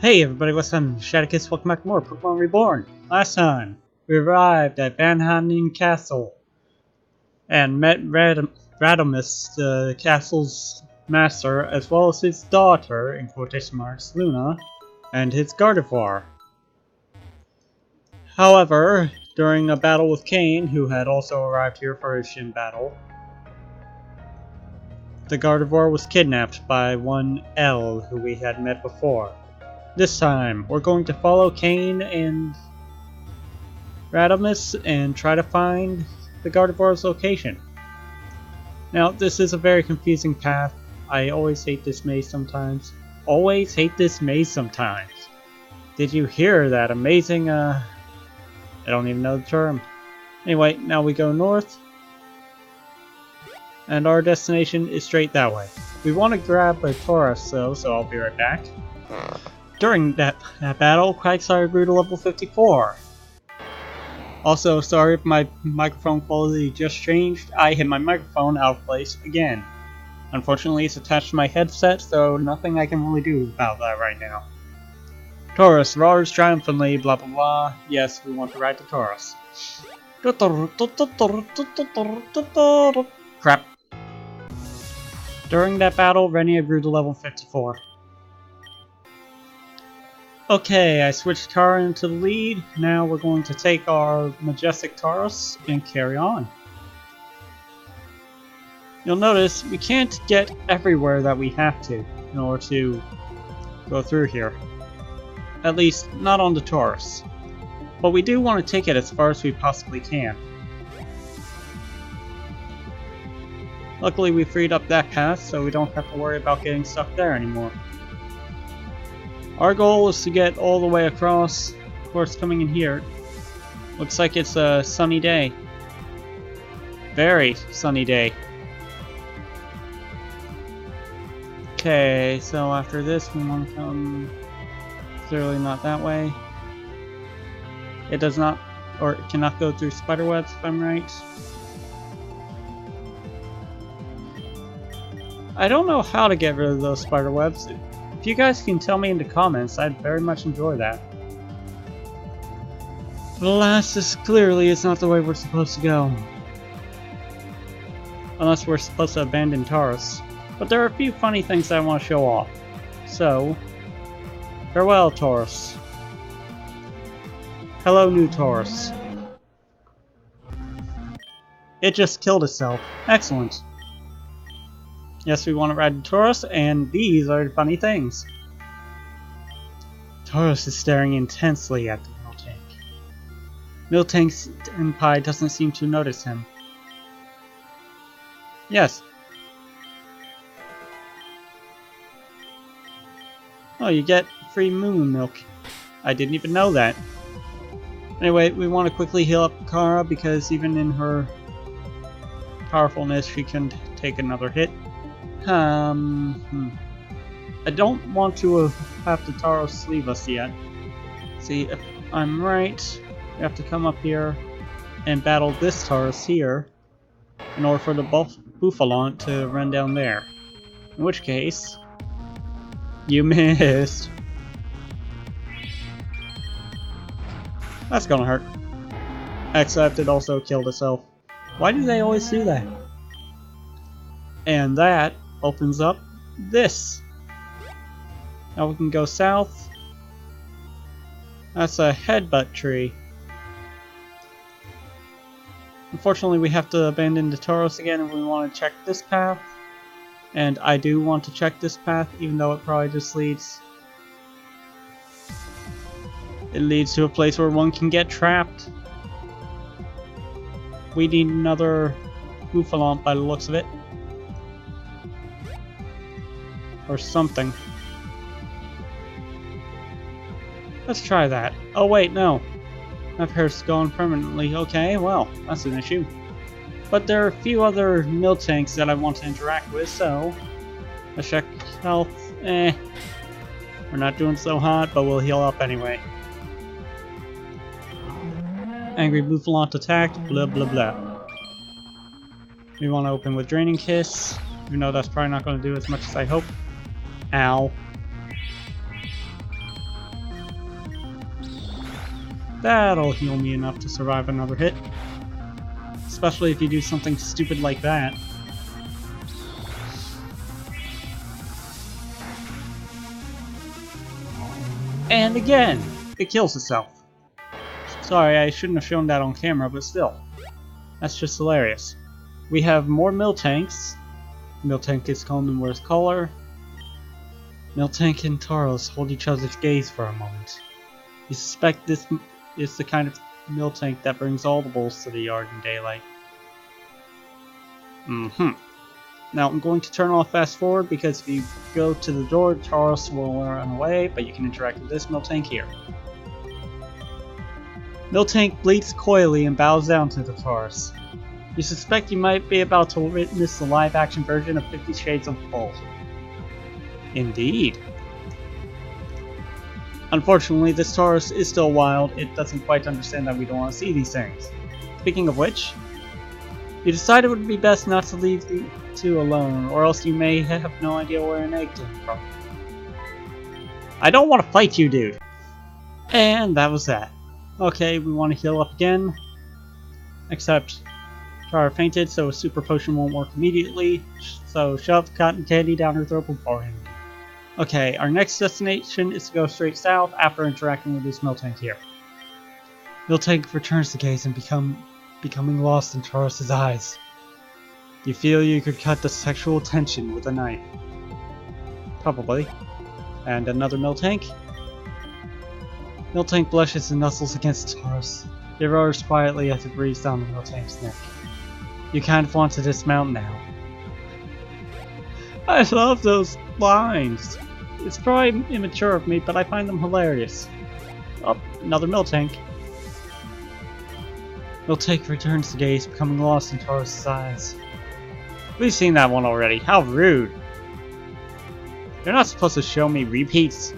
Hey everybody, what's up? Shadowkiss, welcome back to more Pokemon Reborn. Last time, we arrived at Van Hanen Castle and met Radamus, the castle's master, as well as his daughter, in quotation marks, Luna, and his Gardevoir. However, during a battle with Kane, who had also arrived here for his Shin battle, the Gardevoir was kidnapped by one L, who we had met before. This time, we're going to follow Kane and Radamus and try to find the Gardevoir's location. Now, this is a very confusing path. I always hate this maze sometimes. Always hate this maze sometimes. Did you hear that amazing, I don't even know the term. Anyway, now we go north. And our destination is straight that way. We want to grab a Taurus though, so I'll be right back. During that battle, Quagsire grew to level 54. Also, sorry if my microphone quality just changed. I hit my microphone out of place again. Unfortunately, it's attached to my headset, so nothing I can really do about that right now. Taurus roars triumphantly, blah blah blah. Yes, we want to ride the Taurus. Crap. During that battle, Renia grew to level 54. Okay, I switched Tara into the lead. Now we're going to take our majestic Taurus and carry on. You'll notice we can't get everywhere that we have to in order to go through here. At least, not on the Taurus. But we do want to take it as far as we possibly can. Luckily we freed up that path, so we don't have to worry about getting stuck there anymore. Our goal is to get all the way across. Of course, coming in here, looks like it's a sunny day. Very sunny day. Okay, so after this we want to come clearly not that way. It does not, or it cannot go through spiderwebs if I'm right. I don't know how to get rid of those spiderwebs. If you guys can tell me in the comments, I'd very much enjoy that. But alas, this clearly is not the way we're supposed to go. Unless we're supposed to abandon Taurus. But there are a few funny things I want to show off. So, farewell Taurus. Hello new Taurus. It just killed itself. Excellent. Yes, we want to ride the Taurus, and these are the funny things. Taurus is staring intensely at the Miltank. Miltank's Senpai doesn't seem to notice him. Yes. Oh, you get free moon milk. I didn't even know that. Anyway, we want to quickly heal up Kara because even in her powerfulness, she can take another hit. I don't want to have the Taurus leave us yet. See, if I'm right, we have to come up here and battle this Taurus here in order for the Buffalant to run down there. In which case, you missed. That's gonna hurt. Except it also killed itself. Why do they always do that? And that opens up this. Now we can go south. That's a headbutt tree. Unfortunately, we have to abandon the Taurus again if we want to check this path. And I do want to check this path, even though it probably just leads... It leads to a place where one can get trapped. We need another Buffalant by the looks of it. Or something. Let's try that. Oh wait, no. That hair's gone permanently. Okay, well, that's an issue. But there are a few other Miltanks that I want to interact with, so... Let's check health. We're not doing so hot, but we'll heal up anyway. Angry Buffalant attacked, blah blah blah. We want to open with Draining Kiss, even though that's probably not going to do as much as I hope. Ow. That'll heal me enough to survive another hit. Especially if you do something stupid like that. And again, it kills itself. Sorry, I shouldn't have shown that on camera, but still. That's just hilarious. We have more Miltanks. Miltank is calm and wears collar. Miltank and Tauros hold each other's gaze for a moment. You suspect this is the kind of Miltank that brings all the bulls to the yard in daylight. Now I'm going to turn off fast forward because if you go to the door, Tauros will run away, but you can interact with this Miltank here. Miltank bleats coyly and bows down to the Tauros. You suspect you might be about to witness the live-action version of 50 Shades of Bull. Indeed. Unfortunately, this Tauros is still wild. It doesn't quite understand that we don't want to see these things. Speaking of which, you decide it would be best not to leave the two alone, or else you may have no idea where an egg came from. I don't want to fight you, dude! And that was that. Okay, we want to heal up again. Except Tara fainted, so a super potion won't work immediately. So shove cotton candy down her throat before him. Okay, our next destination is to go straight south after interacting with this Miltank here. Miltank returns the gaze and becoming lost in Tauros' eyes. You feel you could cut the sexual tension with a knife. Probably. And another Miltank. Miltank blushes and nuzzles against Tauros. It roars quietly as it breathes down the Miltank's neck. You kind of want to dismount now. I love those lines. It's probably immature of me, but I find them hilarious. Oh, another Miltank. Miltank returns the gaze, becoming lost in Tauros' eyes. We've seen that one already. How rude. You're not supposed to show me repeats.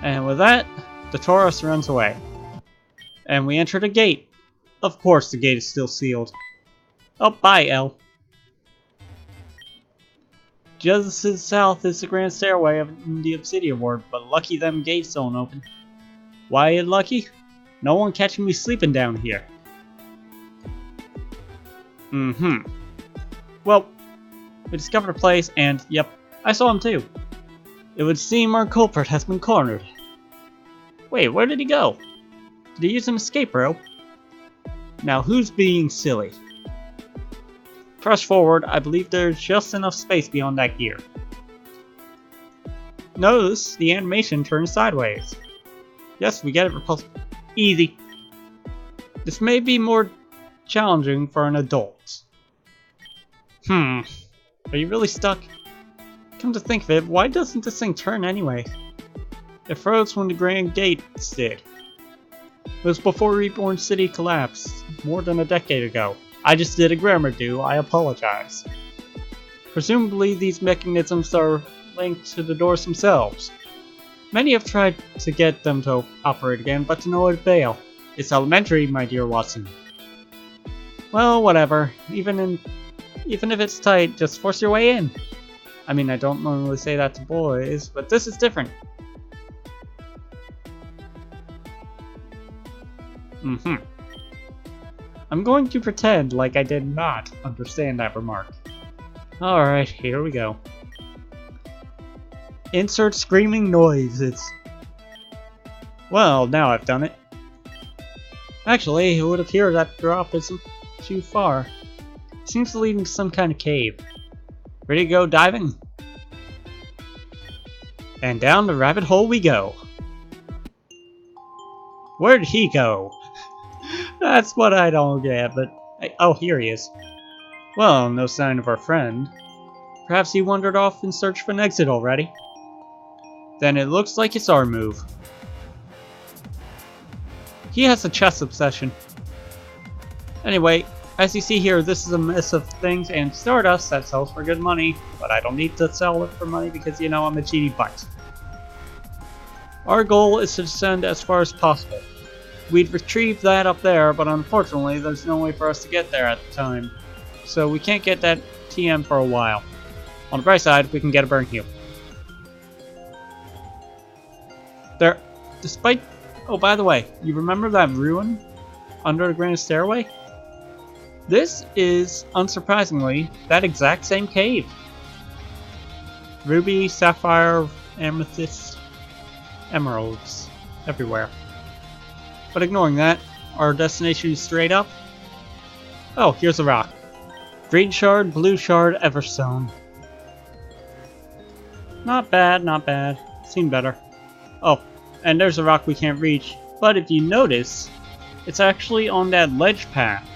And with that, the Tauros runs away. And we enter the gate. Of course the gate is still sealed. Oh, bye, Elle. Just to the south is the grand stairway of the Obsidian Ward, but lucky them gates don't open. Why ain't lucky? No one catching me sleeping down here. Well, we discovered a place, and yep, I saw him too. It would seem our culprit has been cornered. Wait, where did he go? Did he use an escape rope? Now who's being silly? Press forward, I believe there's just enough space beyond that gear. Notice the animation turns sideways. Yes, we get it, repulsive. Easy. This may be more challenging for an adult. Are you really stuck? Come to think of it, why doesn't this thing turn anyway? It froze when the Grand Gates did. It was before Reborn City collapsed, more than a decade ago. I just did a grammar do, I apologize. Presumably these mechanisms are linked to the doors themselves. Many have tried to get them to operate again, but to no avail. It's elementary, my dear Watson. Well, whatever. Even if it's tight, just force your way in. I mean, I don't normally say that to boys, but this is different. I'm going to pretend like I did not understand that remark. Alright, here we go. Insert screaming noises. Well, now I've done it. Actually, it would appear that drop isn't too far. It seems to lead into some kind of cave. Ready to go diving? And down the rabbit hole we go. Where'd he go? That's what I don't get, but... oh, here he is. Well, no sign of our friend. Perhaps he wandered off in search of an exit already. Then it looks like it's our move. He has a chess obsession. Anyway, as you see here, this is a mess of things and Stardust that sells for good money, but I don't need to sell it for money because, you know, I'm a cheaty butt. Our goal is to descend as far as possible. We'd retrieve that up there, but unfortunately there's no way for us to get there at the time. So we can't get that TM for a while. On the bright side, we can get a burn heal. There, despite... Oh, by the way, you remember that ruin under the grand stairway? This is, unsurprisingly, that exact same cave. Ruby, sapphire, amethyst, emeralds everywhere. But ignoring that, our destination is straight up. Oh, here's a rock. Green shard, blue shard, everstone. Not bad, not bad. Seen better. Oh, and there's a rock we can't reach. But if you notice, it's actually on that ledge path.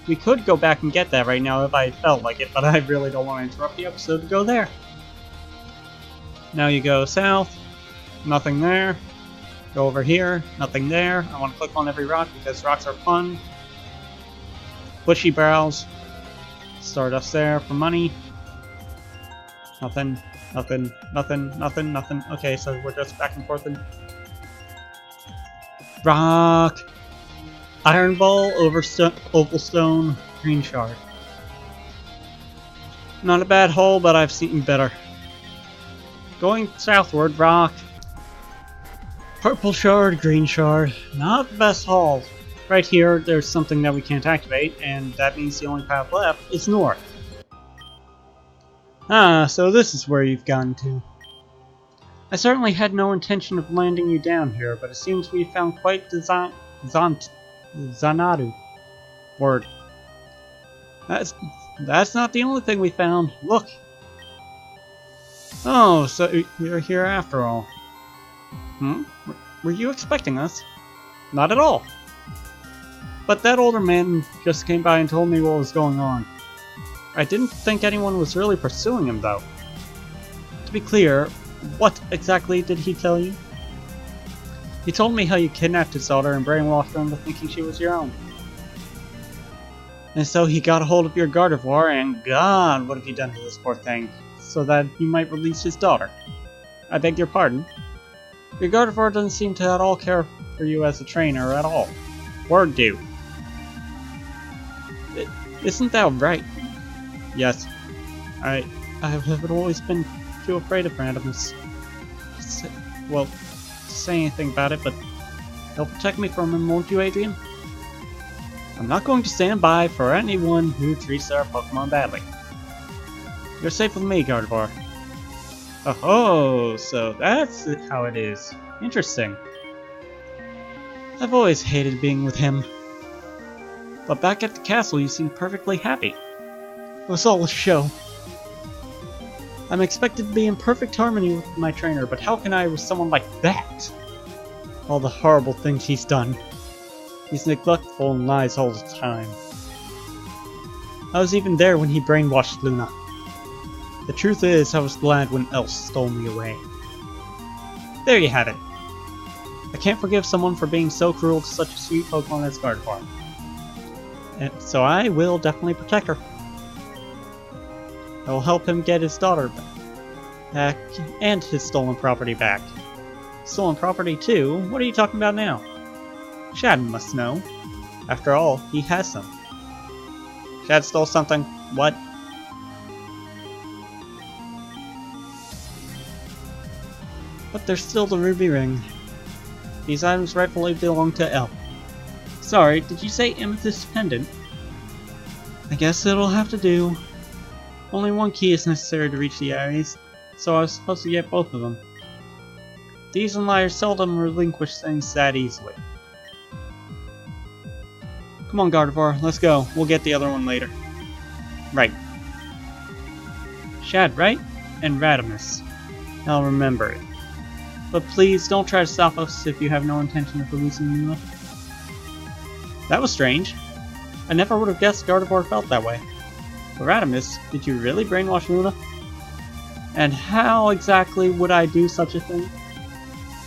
We could go back and get that right now if I felt like it, but I really don't want to interrupt the episode to go there. Now you go south, nothing there. Go over here, nothing there. I want to click on every rock because rocks are fun. Bushy brows. Stardust there for money. Nothing, nothing, nothing, nothing, nothing. Okay, so we're just back and forth. Rock! Iron ball, oval stone, green shard. Not a bad hole, but I've seen better. Going southward, rock. Purple shard, green shard. Not the best haul. Right here, there's something that we can't activate, and that means the only path left is north. Ah, so this is where you've gone to. I certainly had no intention of landing you down here, but it seems we found quite the Xanadu word. That's not the only thing we found. Look. Oh, so you're here after all. Hmm? Were you expecting us? Not at all. But that older man just came by and told me what was going on. I didn't think anyone was really pursuing him, though. To be clear, what exactly did he tell you? He told me how you kidnapped his daughter and brainwashed her into thinking she was your own. And so he got a hold of your Gardevoir, and God, what have you done to this poor thing? So that he might release his daughter. I beg your pardon? Your Gardevoir doesn't seem to at all care for you as a trainer at all. Word do. Isn't that right? Yes. I have always been too afraid of randomness. Well, to say anything about it, but help protect me from him, won't you, Adrian? I'm not going to stand by for anyone who treats their Pokemon badly. You're safe with me, Gardevoir. Oh, so that's how it is. Interesting. I've always hated being with him. But back at the castle, you seemed perfectly happy. It was all a show. I'm expected to be in perfect harmony with my trainer, but how can I with someone like that? All the horrible things he's done. He's neglectful and lies all the time. I was even there when he brainwashed Luna. The truth is, I was glad when Else stole me away. There you have it. I can't forgive someone for being so cruel to such a sweet Pokemon as Gardevoir. And so I will definitely protect her. I will help him get his daughter back and his stolen property back. Stolen property too? What are you talking about now? Shad must know. After all, he has some. Shad stole something. What? But there's still the ruby ring. These items rightfully belong to El. Sorry, did you say amethyst pendant? I guess it'll have to do. Only one key is necessary to reach the areas, so I was supposed to get both of them. Thieves and liars seldom relinquish things that easily. Come on, Gardevoir, let's go. We'll get the other one later. Right. Shad, right? And Radimus. I'll remember it. But please, don't try to stop us if you have no intention of releasing Luna. That was strange. I never would have guessed Gardevoir felt that way. But Radimus, did you really brainwash Luna? And how exactly would I do such a thing?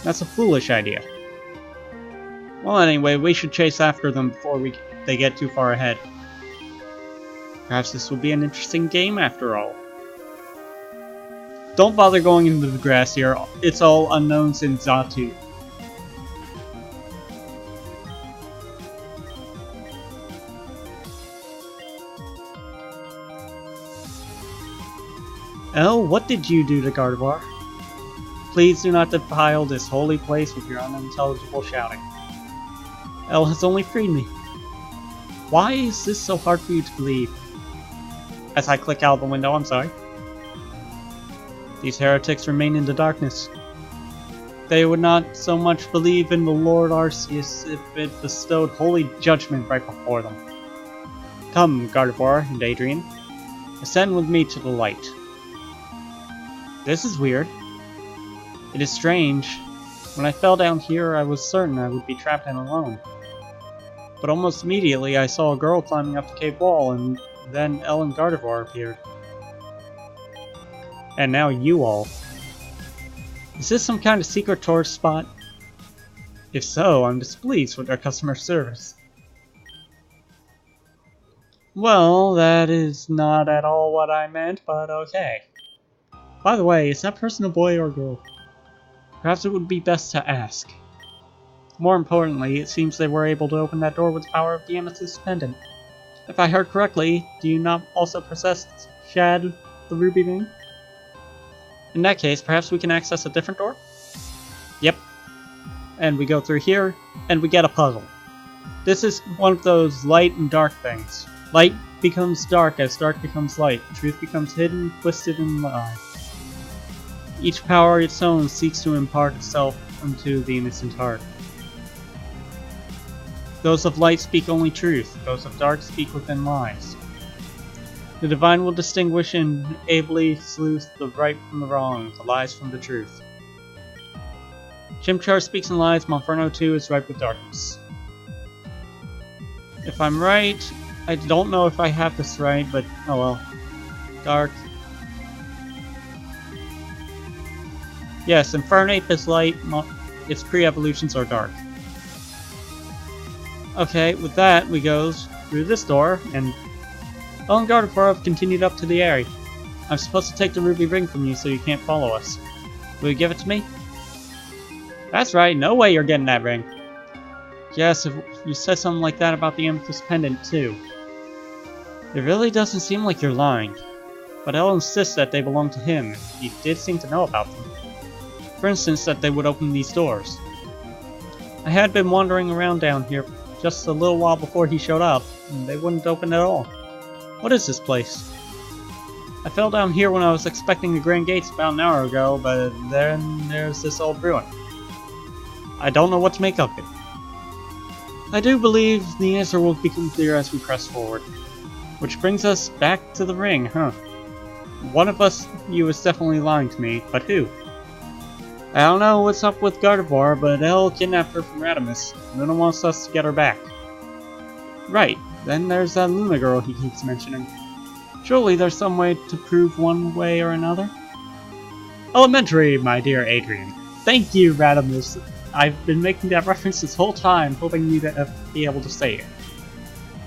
That's a foolish idea. Well, anyway, we should chase after them before they get too far ahead. Perhaps this will be an interesting game after all. Don't bother going into the grass here. It's all unknowns in Xatu. El, what did you do to Gardevoir? Please do not defile this holy place with your unintelligible shouting. El has only freed me. Why is this so hard for you to believe? As I click out the window, I'm sorry. These heretics remain in the darkness. They would not so much believe in the Lord Arceus if it bestowed holy judgment right before them. Come, Gardevoir and Adrian. Ascend with me to the light. This is weird. It is strange. When I fell down here, I was certain I would be trapped and alone. But almost immediately, I saw a girl climbing up the cave wall, and then Elle and Gardevoir appeared. And now you all. Is this some kind of secret tourist spot? If so, I'm displeased with their customer service. Well, that is not at all what I meant, but okay. By the way, is that person a boy or a girl? Perhaps it would be best to ask. More importantly, it seems they were able to open that door with the power of the Amethyst Pendant. If I heard correctly, do you not also possess Shad, the Ruby Ring? In that case, perhaps we can access a different door? Yep. And we go through here, and we get a puzzle. This is one of those light and dark things. Light becomes dark as dark becomes light. Truth becomes hidden, twisted, and lied. Each power its own seeks to impart itself unto the innocent heart. Those of light speak only truth, those of dark speak within lies. The divine will distinguish and ably sleuth the right from the wrong, the lies from the truth. Chimchar speaks in lies, Monferno too is ripe with darkness. If I'm right, I don't know if I have this right, but oh well. Dark. Yes, Infernape is light, its pre-evolutions are dark. Okay, with that, we go through this door, and Elle and Gardevoir have continued up to the area. I'm supposed to take the ruby ring from you so you can't follow us. Will you give it to me? That's right, no way you're getting that ring. Yes, if you said something like that about the Amethyst Pendant, too. It really doesn't seem like you're lying. But Elle insists that they belong to him, and he did seem to know about them. For instance, that they would open these doors. I had been wandering around down here just a little while before he showed up, and they wouldn't open at all. What is this place? I fell down here when I was expecting the Grand Gates about an hour ago, but then there's this old ruin. I don't know what to make of it. I do believe the answer will become clear as we press forward. Which brings us back to the ring, huh? One of you is definitely lying to me, but who? I don't know what's up with Gardevoir, but Elle kidnapped her from Radimus. Luna wants us to get her back. Right, then there's that Luna girl he keeps mentioning. Surely there's some way to prove one way or another? Elementary, my dear Adrian. Thank you, Radimus. I've been making that reference this whole time, hoping you to be able to say it.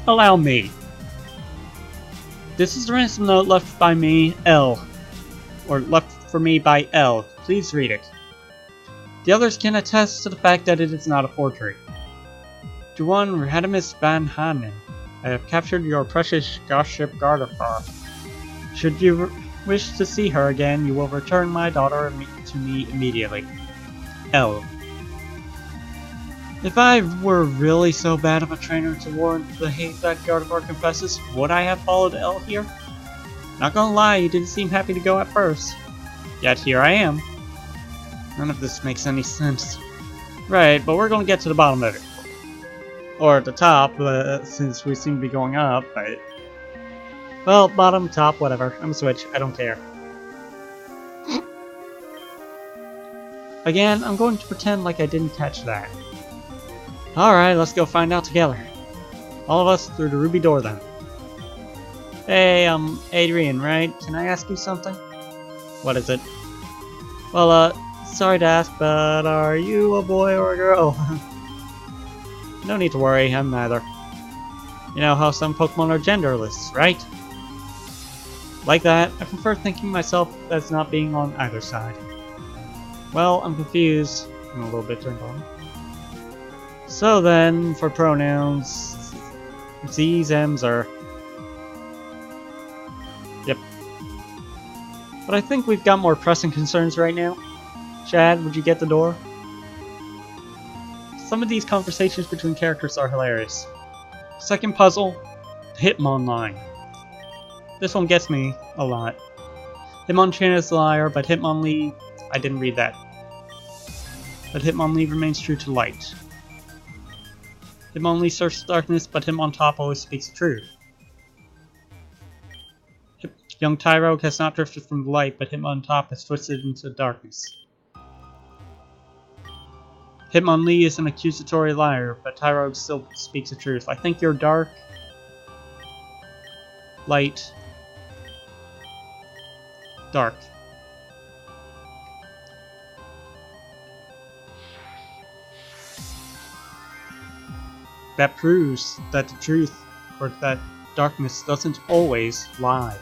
Allow me. This is the ransom note left by me, Elle. Or left for me by Elle. Please read it. The others can attest to the fact that it is not a forgery. To one Radimus Van Hanen, I have captured your precious gossip Gardevoir. Should you wish to see her again, you will return my daughter to me immediately. Elle. If I were really so bad of a trainer to warrant the hate that Gardevoir confesses, would I have followed Elle here? Not gonna lie, you didn't seem happy to go at first. Yet here I am. None of this makes any sense. Right, but we're gonna get to the bottom of it. Or at the top, since we seem to be going up, but... Well, bottom, top, whatever. I'm a switch, I don't care. Again, I'm going to pretend like I didn't catch that. Alright, let's go find out together. All of us through the ruby door then. Hey, Adrian, right? Can I ask you something? What is it? Well, sorry to ask, but are you a boy or a girl? No need to worry, I'm neither. You know how some Pokemon are genderless, right? Like that, I prefer thinking myself as not being on either side. Well, I'm confused, and a little bit turned on. So then, for pronouns, Z's, M's, or... Yep. But I think we've got more pressing concerns right now. Chad, would you get the door? Some of these conversations between characters are hilarious. Second puzzle, Hitmonline. This one gets me a lot. Hitmonchan is a liar, but Hitmonlee... I didn't read that. But Hitmonlee remains true to light. Hitmonlee searches darkness, but Hitmontop always speaks the truth. Young Tyrogue has not drifted from the light, but Hitmontop has twisted into darkness. Hitmonlee is an accusatory liar, but Tyrogue still speaks the truth. I think you're dark. Light. Dark. That proves that the truth, or that darkness, doesn't always lie.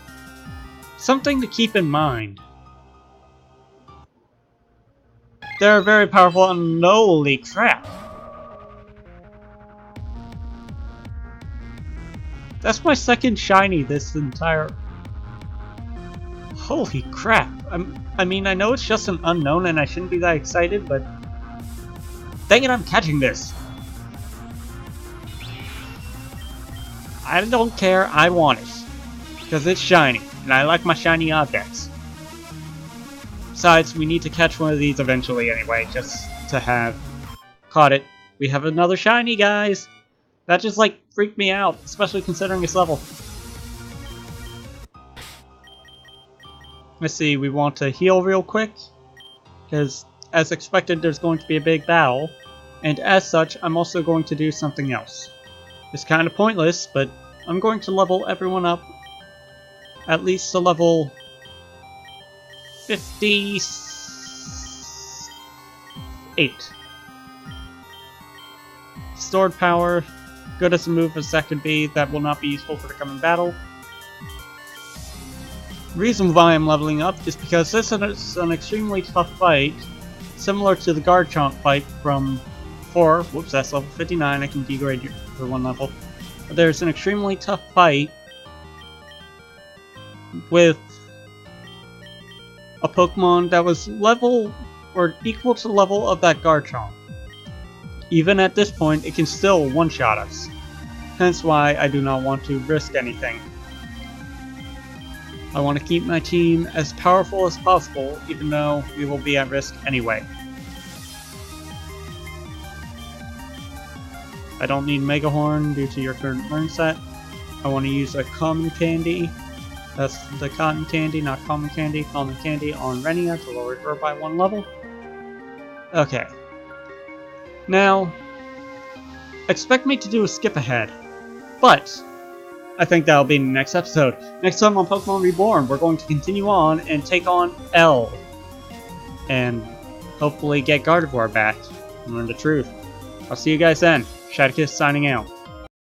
Something to keep in mind. They're very powerful and holy crap! That's my second shiny this entire... Holy crap! I mean, I know it's just an unknown and I shouldn't be that excited, but... Dang it, I'm catching this! I don't care, I want it. Because it's shiny, and I like my shiny objects. Besides, we need to catch one of these eventually anyway, just to have caught it. We have another shiny, guys! That just, like, freaked me out, especially considering its level. Let's see, we want to heal real quick, because as expected there's going to be a big battle, and as such I'm also going to do something else. It's kind of pointless, but I'm going to level everyone up at least to level 58. Stored power, good as a move as that could be, that will not be useful for the coming battle. The reason why I'm leveling up is because this is an extremely tough fight, similar to the Garchomp fight from 4. Whoops, that's level 59, I can degrade you for 1 level. But there's an extremely tough fight with a Pokemon that was level or equal to the level of that Garchomp. Even at this point, it can still one-shot us. Hence why I do not want to risk anything. I want to keep my team as powerful as possible, even though we will be at risk anyway. I don't need Mega Horn due to your current learn set. I want to use a Common Candy. That's the Cotton Candy, not Common Candy. Common Candy on Renia to lower her by 1 level. Okay. Now, expect me to do a skip ahead, but I think that'll be in the next episode. Next time on Pokemon Reborn, we're going to continue on and take on L. And hopefully get Gardevoir back and learn the truth. I'll see you guys then. Shadowkiss signing out.